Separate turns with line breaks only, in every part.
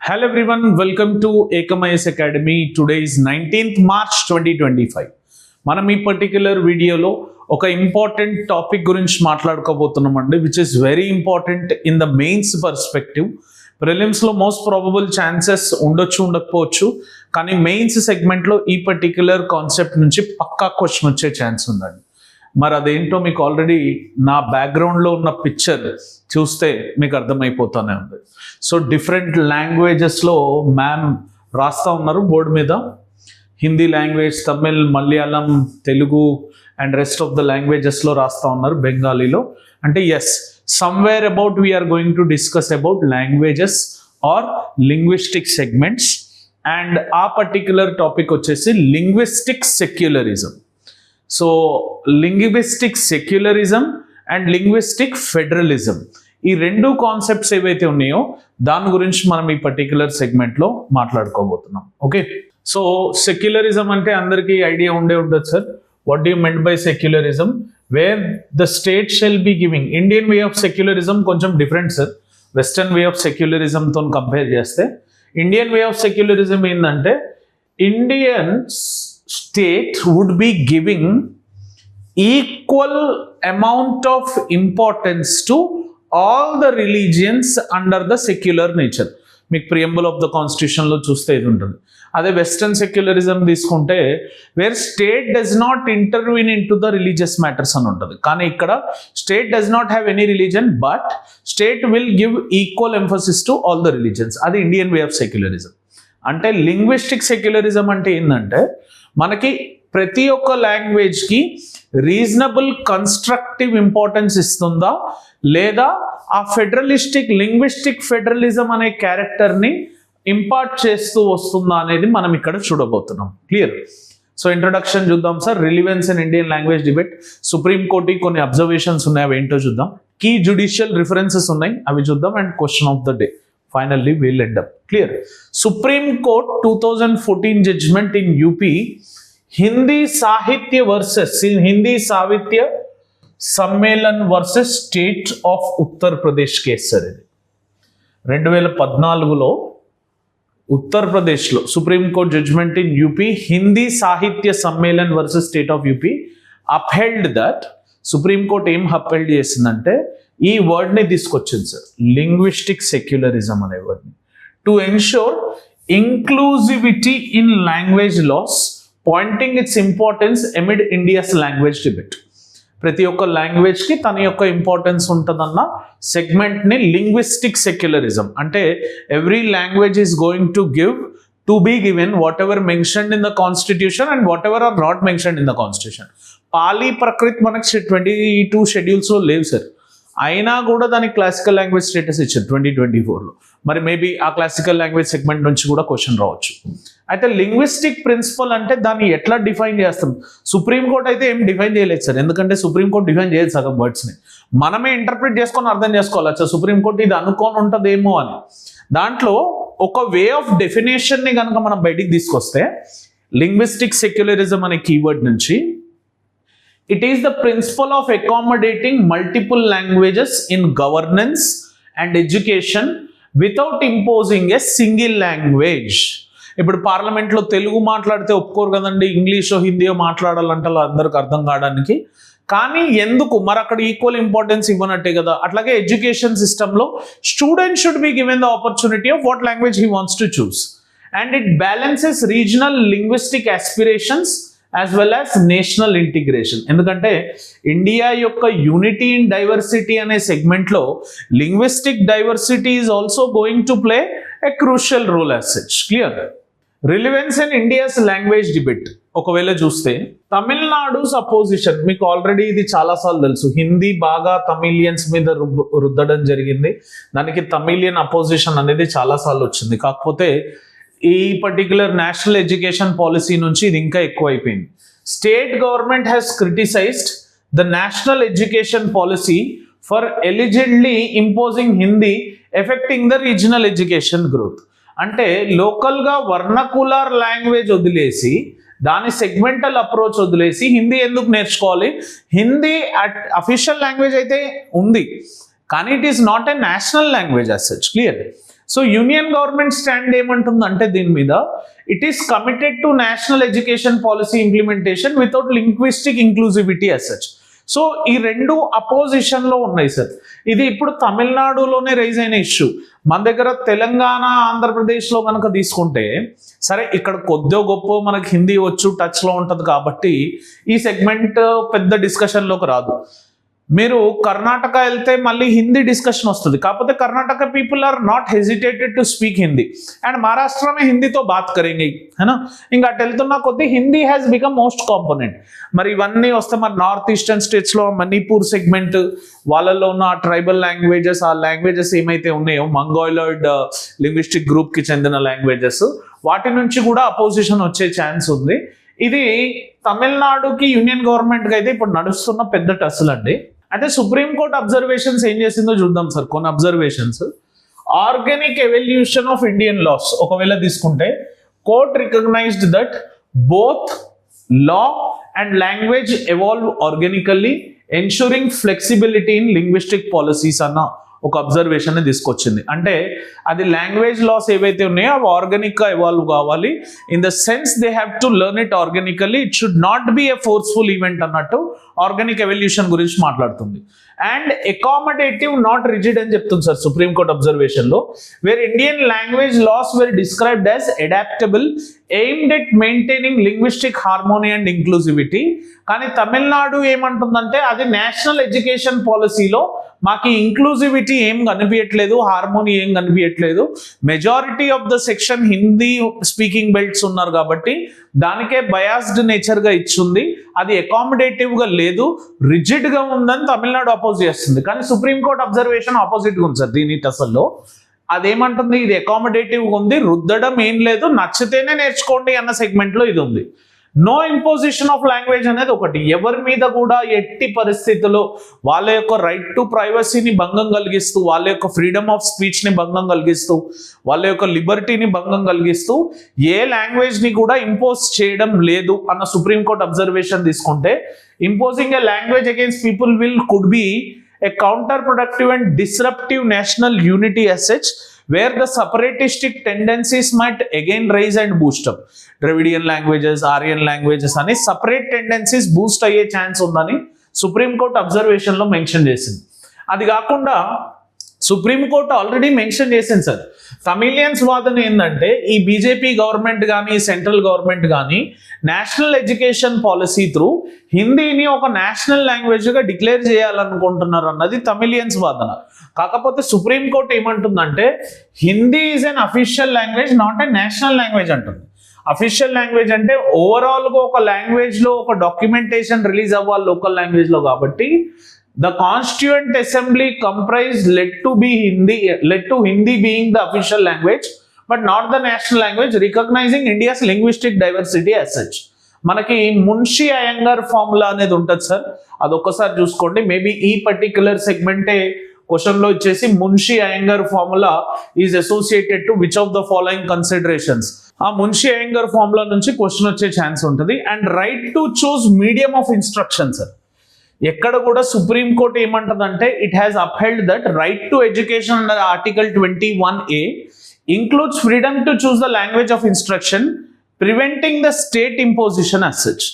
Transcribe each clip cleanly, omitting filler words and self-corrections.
Hello everyone, welcome to Ekamais Academy. Today is 19th March 2025. మనం ఈ particular వీడియోలో ఒక ఇంపార్టెంట్ టాపిక్ గురించి మాట్లాడుకోబోతున్నామండి, which is very important in the mains perspective. ప్రిలిమ్స్లో మోస్ట్ ప్రాబబుల్ ఛాన్సెస్ ఉండకపోవచ్చు, కానీ మెయిన్స్ సెగ్మెంట్లో ఈ పర్టిక్యులర్ కాన్సెప్ట్ నుంచి పక్కా క్వశ్చన్ వచ్చే ఛాన్స్ ఉందండి. మరి అదేంటో మీకు ఆల్రెడీ నా బ్యాక్గ్రౌండ్లో ఉన్న పిక్చర్ చూస్తే మీకు అర్థమైపోతూనే ఉంది. సో డిఫరెంట్ లాంగ్వేజెస్లో మ్యామ్ రాస్తూ ఉన్నారు బోర్డు మీద. Hindi language, Tamil, Malayalam, Telugu and rest of the లాంగ్వేజెస్లో రాస్తూ ఉన్నారు, బెంగాలీలో. అంటే yes, somewhere about we're going to discuss about languages or linguistic segments. And ఆ పర్టిక్యులర్ టాపిక్ వచ్చేసి linguistic secularism. So linguistic secularism and linguistic federalism, ఈ రెండు కాన్సెప్ట్స్ ఏవైతే ఉన్నాయో దాని గురించి మనం ఈ పర్టిక్యులర్ సెగ్మెంట్లో మాట్లాడుకోబోతున్నాం. ఓకే, సో సెక్యులరిజం అంటే అందరికీ ఐడియా ఉండే ఉంటుంది sir. What do you meant by secularism? Where the state shall be giving. Indian way of secularism కొంచెం different sir, western way of సెక్యులరిజంతో కంపేర్ చేస్తే. ఇండియన్ వే ఆఫ్ సెక్యులరిజం ఏంటంటే, Indian state would be giving equal amount of importance to all the religions under the secular nature. మీకు preamble of the కాన్స్టిట్యూషన్లో చూస్తే ఇది ఉంటుంది. అదే వెస్టర్న్ సెక్యులరిజం తీసుకుంటే wear state does not intervene in to the religious matters అని ఉంటుంది. కానీ ఇక్కడ state does not have any religion, but state will give equal emphasis to all the religions. అది ఇండియన్ వే ఆఫ్ సెక్యులరిజం. అంటే linguistic secularism అంటే ఏంటంటే, మనకి ప్రతి ఒక్క లాంగ్వేజ్కి రీజనబుల్ కన్స్ట్రక్టివ్ ఇంపార్టెన్స్ ఇస్తుందా, లేదా ఆ ఫెడరలిస్టిక్ లింగ్విస్టిక్ ఫెడరలిజం అనే క్యారెక్టర్ని ఇంపార్ట్ చేస్తూ వస్తుందా అనేది మనం ఇక్కడ చూడబోతున్నాం. క్లియర్? సో ఇంట్రొడక్షన్ చూద్దాం sir. రిలివెన్స్ in Indian language debate. Supreme కోర్టుకి కొన్ని అబ్జర్వేషన్స్ ఉన్నాయి, అవి ఏంటో చూద్దాం. కీ జ్యుడిషియల్ రిఫరెన్సెస్ ఉన్నాయి, అవి చూద్దాం. And question of the day. Finally, we'll end up. Clear? Supreme Court 2014 judgment in UP, Hindi Sahitya versus Hindi Savitya Sammelan versus State of Uttar Pradesh case sir. 2014లో ఉత్తర్ ప్రదేశ్లో supreme court judgment in UP, Hindi Sahitya Sammelan versus state of UP, upheld that. Supreme court ఏం upheld చేసిందంటే, ఈ వర్డ్ని తీసుకొచ్చింది సార్, linguistic secularism అనే వర్డ్ని, to ensure inclusivity in language laws, pointing its importance amid India's language debate. ప్రతి ఒక్క లాంగ్వేజ్కి తన యొక్క ఇంపార్టెన్స్ ఉంటుందన్న సెగ్మెంట్ని లింగ్విస్టిక్ సెక్యులరిజం. అంటే every language is going to give to be given whatever mentioned in the constitution and whatever are not mentioned in the constitution. పాలీ ప్రకృతి మనకి 22 షెడ్యూల్స్లో లేవు సార్, అయినా కూడా దానికి క్లాసికల్ లాంగ్వేజ్ స్టేటస్ ఇచ్చారు 2024లో. మరి మేబీ ఆ క్లాసికల్ లాంగ్వేజ్ సెగ్మెంట్ నుంచి కూడా క్వశ్చన్ రావచ్చు. అయితే లింగ్విస్టిక్ ప్రిన్సిపల్ అంటే దాన్ని ఎట్లా డిఫైన్ చేస్తాం? సుప్రీంకోర్టు అయితే ఏం డిఫైన్ చేయలేదు సార్, ఎందుకంటే సుప్రీంకోర్టు డిఫైన్ చేయదు సగం వర్డ్స్ని, మనమే ఇంటర్ప్రిట్ చేసుకొని అర్థం చేసుకోవాలి. అచ్చా, సుప్రీంకోర్టు ఇది అనుకోని ఉంటుందేమో అని. దాంట్లో ఒక వే ఆఫ్ డెఫినేషన్ని కనుక మనం బయటికి తీసుకొస్తే, లింగ్విస్టిక్ సెక్యులరిజం అనే కీవర్డ్ నుంచి, it is the principle of accommodating multiple languages in governance and education without imposing a single language. ఇప్పుడు పార్లమెంట్లో తెలుగు మాట్లాడితే ఒప్పుకోరు కదండి, ఇంగ్లీషో హిందీయో మాట్లాడాలంటే అందరికి అర్థం కావడానికి. కానీ ఎందుకు మరి అక్కడ ఈక్వల్ ఇంపార్టెన్స్ ఇవ్వనట్టే కదా. అట్లాగే ఎడ్యుకేషన్ సిస్టంలో student should be given the opportunity of what language he wants to choose, and it balances regional linguistic aspirations as well as national integration. ఎందుకంటే ఇండియా యొక్క యూనిటీ ఇన్ డైవర్సిటీ అనే సెగ్మెంట్లో linguistic diversity is also going to play a crucial role as such. Clear? Relevance in India's language debate ఒకవేళ చూస్తే, తమిళనాడుస్ opposition మీకు already ఇది చాలాసార్లు తెలుసు. హిందీ బాగా తమిళియన్స్ మీద రుద్దడం జరిగింది, దానికి తమిళియన్ అపోజిషన్ అనేది చాలాసార్లు వచ్చింది. కాకపోతే ఈ పర్టిక్యులర్ నేషనల్ ఎడ్యుకేషన్ పాలసీ నుంచి ఇది ఇంకా ఎక్కువ అయిపోయింది. State government has criticised the national education policy for ఎలిజిడ్లీ imposing Hindi affecting the regional education growth. అంటే లోకల్గా వర్ణకులర్ లాంగ్వేజ్ వదిలేసి, దాని సెగ్మెంటల్ అప్రోచ్ వదిలేసి హిందీ ఎందుకు నేర్చుకోవాలి? హిందీ అఫీషియల్ లాంగ్వేజ్ అయితే ఉంది, కానీ it is not a national language as such. Clear? So union government stand ఏమంటుందంటే దీని మీద, it is committed to national education policy implementation without linguistic inclusivity as such. So ఈ రెండు అపోజిషన్లో ఉన్నాయి సార్. ఇది ఇప్పుడు తమిళనాడులోనే రైజ్ అయిన ఇష్యూ. మన దగ్గర తెలంగాణ, ఆంధ్రప్రదేశ్లో కనుక తీసుకుంటే, సరే ఇక్కడ కొద్దో గొప్ప మనకి హిందీ వచ్చు, టచ్లో ఉంటుంది కాబట్టి ఈ సెగ్మెంట్ పెద్ద డిస్కషన్లోకి రాదు. మీరు కర్ణాటక వెళ్తే మళ్ళీ హిందీ డిస్కషన్ వస్తుంది. కాకపోతే Karnataka people are not hesitated to speak Hindi and Maharashtra में హిందీతో బాత్ కరేంగే है ना. ఇంకా అటు వెళ్తున్న కొద్దీ Hindi has become most component. మరి ఇవన్నీ వస్తే మరి నార్త్ ఈస్టర్న్ స్టేట్స్లో మణిపూర్ సెగ్మెంట్ వాళ్ళలో ఉన్న ట్రైబల్ లాంగ్వేజెస్, ఆ లాంగ్వేజెస్ ఏమైతే ఉన్నాయో మంగోలాయిడ్ లింగ్విస్టిక్ గ్రూప్కి చెందిన లాంగ్వేజెస్, వాటి నుంచి కూడా అపోజిషన్ వచ్చే ఛాన్స్ ఉంది. ఇది తమిళనాడుకి యూనియన్ గవర్నమెంట్కి అయితే ఇప్పుడు నడుస్తున్న పెద్ద టస్సులు అండి. అయితే సుప్రీంకోర్టు అబ్జర్వేషన్స్ ఏం చేసిందో చూద్దాం సార్. కొన్ని observations, organic evolution of Indian laws ఒకవేళ తీసుకుంటే, court recognised that both law and language evolve organically ensuring flexibility in linguistic policies అన్న ఒక అబ్జర్వేషన్ తీసుకొచ్చింది. అంటే అది లాంగ్వేజ్ లాస్ ఏవైతే ఉన్నాయో అవి ఆర్గానిక్గా ఎవాల్వ్ కావాలి. In the sense they have to learn it organically, it should not be a forceful event అన్నట్టు ఆర్గానిక్ ఎవల్యూషన్ గురించి మాట్లాడుతుంది. అండ్ అకామడేటివ్ నాట్ రిజిడ్ అని చెప్తుంది సార్ సుప్రీంకోర్టు అబ్జర్వేషన్లో. Where Indian language laws were described as adaptable aimed at maintaining linguistic harmony and inclusivity. కానీ తమిళనాడు ఏమంటుందంటే అది national education పాలసీలో మాకు ఇంక్లూజివిటీ ఏం కనిపించట్లేదు, హార్మోనీ ఏం కనిపించట్లేదు, majority of the section Hindi speaking belts ఉన్నారు కాబట్టి దానికే బయాస్డ్ నేచర్గా ఇచ్చింది, అది అకామిడేటివ్గా లేదు, రిజిడ్గా ఉందని తమిళనాడు అపోజ్ చేస్తుంది. కానీ సుప్రీంకోర్టు అబ్జర్వేషన్ ఆపోజిట్గా ఉంది సార్ దీని అసల్లో. అదేమంటుంది, ఇది అకామిడేటివ్గా ఉంది, రుద్దడం ఏం లేదు, నచ్చితేనే నేర్చుకోండి అన్న సెగ్మెంట్లో ఇది ఉంది. నో ఇంపోజిషన్ ఆఫ్ లాంగ్వేజ్ అనేది ఒకటి. ఎవరి మీద కూడా ఎట్టి పరిస్థితుల్లో వాళ్ళ యొక్క రైట్ టు ప్రైవసీని భంగం కలిగిస్తూ, వాళ్ళ యొక్క ఫ్రీడమ్ ఆఫ్ స్పీచ్ని భంగం కలిగిస్తూ, వాళ్ళ యొక్క లిబర్టీని భంగం కలిగిస్తూ ఏ లాంగ్వేజ్ని కూడా ఇంపోజ్ చేయడం లేదు అన్న సుప్రీంకోర్టు అబ్జర్వేషన్ తీసుకుంటే, imposing a language against people could be a counterproductive and disruptive national unity as such, where the separatistic tendencies might again rise and boost up. Dravidian languages, Aryan languages అని separate tendencies boost అయ్యే chance ఉందని supreme court అబ్జర్వేషన్లో mention చేసింది. అది కాకుండా supreme court already mention చేసింది sir. Tamilians వాదన ఏంటంటే, ఈ బీజేపీ గవర్నమెంట్ కానీ సెంట్రల్ గవర్నమెంట్ కానీ నేషనల్ ఎడ్యుకేషన్ పాలసీ త్రూ హిందీని ఒక నేషనల్ లాంగ్వేజ్గా డిక్లేర్ చేయాలనుకుంటున్నారు అన్నది తమిళియన్స్ వాదన. కాకపోతే సుప్రీంకోర్టు ఏమంటుందంటే, Hindi is an official language, not a national language అంటుంది. అఫీషియల్ లాంగ్వేజ్ అంటే ఓవరాల్గా ఒక లాంగ్వేజ్లో ఒక డాక్యుమెంటేషన్ రిలీజ్ అవ్వాలి లోకల్ లాంగ్వేజ్లో. కాబట్టి the Constituent Assembly comprised led to Hindi being the official language but not the national language, recognizing India's linguistic diversity as such. మనకి మున్షి అయ్యంగార్ ఫార్ములా అనేది ఉంటుంది సార్, అది ఒక్కసారి చూసుకోండి. మేబీ ఈ పర్టిక్యులర్ సెగ్మెంటే క్వశ్చన్లో ఇచ్చేసి Munshi Ayyangar formula is associated to which of the following considerations. ఆ మున్షి అయ్యంగార్ ఫార్ములా నుంచి క్వశ్చన్ వచ్చే ఛాన్స్ ఉంటుంది. And right to choose medium of instruction sir. ఎక్కడ కూడా సుప్రీంకోర్టు ఏమంటుందంటే, it has upheld that right to education under article 21A includes freedom to choose the language of instruction, preventing the state imposition as such.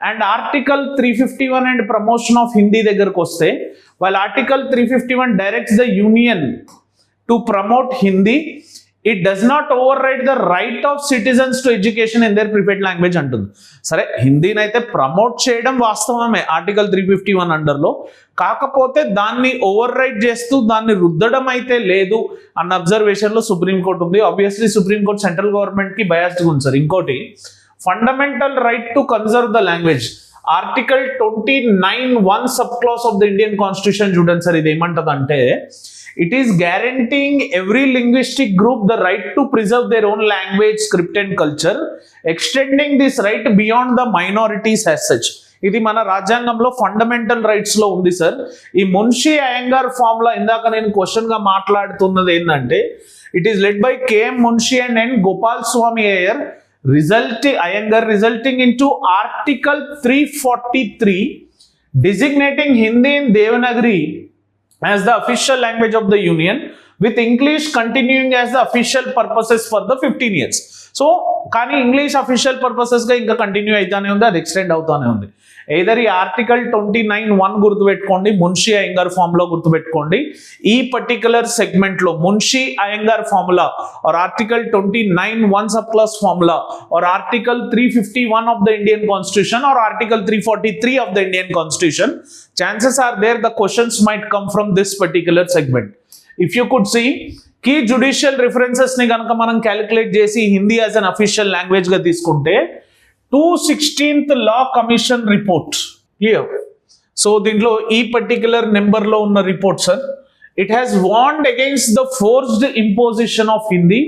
And article 351 and promotion of Hindi దగ్గరకు వస్తే, while article 351 directs the union to promote Hindi, it does not override the right of citizens to education in their preferred language అంటుంది. సరే, హిందీని అయితే promote చేయడం వాస్తవమే article 351 అండర్లో, కాకపోతే దాన్ని over right చేస్తూ దాన్ని రుద్దడం అయితే లేదు అన్న అబ్జర్వేషన్లో సుప్రీంకోర్టు ఉంది. ఆబ్వియస్లీ సుప్రీంకోర్టు సెంట్రల్ గవర్నమెంట్కి బయాస్డ్గా ఉంది సార్. ఇంకోటి, fundamental right to conserve the language, article 29(1) sub class of the Indian constitution చూడండి సార్. ఇది ఏమంటదంటే, it is guaranteeing every linguistic group the right to preserve their own language, script and culture, extending this right beyond the minorities as such. ఇది మన రాజ్యాంగంలో fundamental rights లో ఉంది sir. ఈ Munshi Ayyangar formula ఇందాక నేను క్వశ్చన్ గా మాట్లాడుతున్నది ఏంటంటే, it is led by K M Munshi and N Gopal Swami Ayyar resulting in to article 343 designating Hindi in Devanagari as the official language of the union, with English continuing as the official purposes for the 15 years. So కానీ English official పర్పసెస్గా ఇంకా continue అవుతానే ఉంది, అది extend అవుతానే ఉంది. Either ఈ article 29(1) గుర్తుపెట్టుకోండి, Munshi Ayyangar formula గుర్తుపెట్టుకోండి. ఈ పర్టికులర్ సెగ్మెంట్లో Munshi Ayyangar formula or article 29(1) sub clause formula or article 351 of the Indian Constitution or article 343 of the Indian Constitution, chances are there the questions might come from this particular segment. If you could see, key judicial references ని కనుక మనం calculate చేసి Hindi as an official language గా తీసుకుంటే 216th law commission report clear. So దీంట్లో ఈ పర్టికులర్ number లో ఉన్న report sir, it has warned against the forced imposition of Hindi,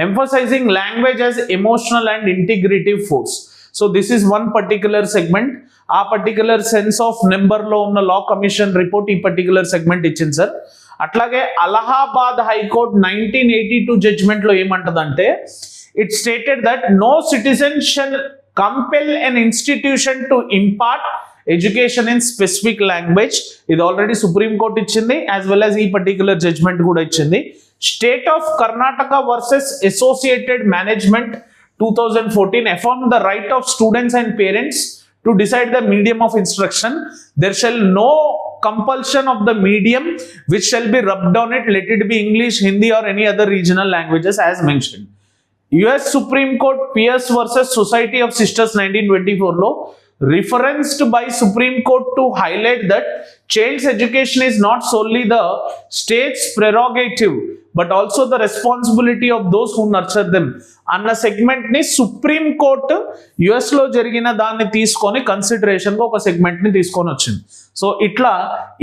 emphasising language as emotional and integrative force. So this is one particular segment. ఆ particular sense of number లో ఉన్న law commission report ఈ particular segment ఇచ్చింది sir. అట్లాగే Allahabad high court 1982 judgment లో ఏమంటదంటే, it stated that no citizen shall compel an institution to impart education in specific language. ఇది already supreme court ఇచ్చింది, యాజ్ వెల్ యాజ్ ఈ పర్టికులర్ జడ్జ్మెంట్ కూడా ఇచ్చింది. State of Karnataka versus associated management 2014 affirmed the right of students and parents to decide the medium of instruction. There shall no compulsion of the medium which shall be rubbed on it, let it be English, Hindi or any other regional languages as mentioned. US Supreme Court Pierce versus Society of Sisters 1924 law referenced by Supreme Court to highlight that child's education is not solely the state's prerogative but also the responsibility of those who nurture them అన్న segment ని supreme court US లో జరిగిన దాన్ని తీసుకొని consideration గా ఒక segment ని తీసుకొని వచ్చింది. సో ఇట్లా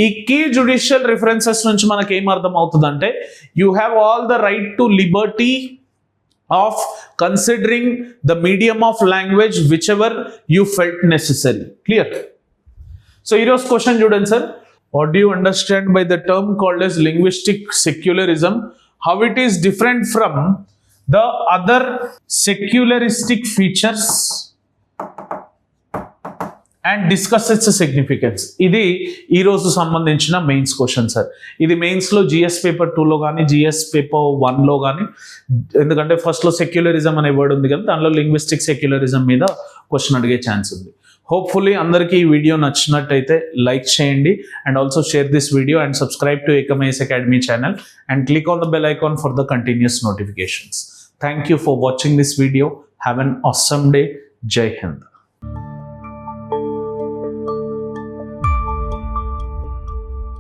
ఈ కీ జుడిషియల్ రిఫరెన్సెస్ నుంచి మనకి ఏం అర్థం అవుతుందంటే, you have all the right to Liberty of considering the medium of language whichever you felt necessary. Clear? So here's question chudandi sir, what do you understand by the term called as linguistic secularism, how it is different from the other secularistic features and discuss its significance. ఇది ఈ రోజు సంబంధించిన mains question sir. ఇది మెయిన్స్లో GS paper 2లో కానీ GS paper 1లో కానీ, ఎందుకంటే ఫస్ట్లో సెక్యులరిజం అనే వర్డ్ ఉంది కదా, దానిలో లింగ్విస్టిక్ సెక్యులరిజం మీద క్వశ్చన్ అడిగే ఛాన్స్ ఉంది. హోప్ఫుల్లీ అందరికీ ఈ వీడియో నచ్చినట్టయితే లైక్ చేయండి and also share this video and subscribe to ఏకమేస్ academy channel and click on the bell icon for the continuous notifications. Thank you for watching this video. Have an awesome day. జై హింద్.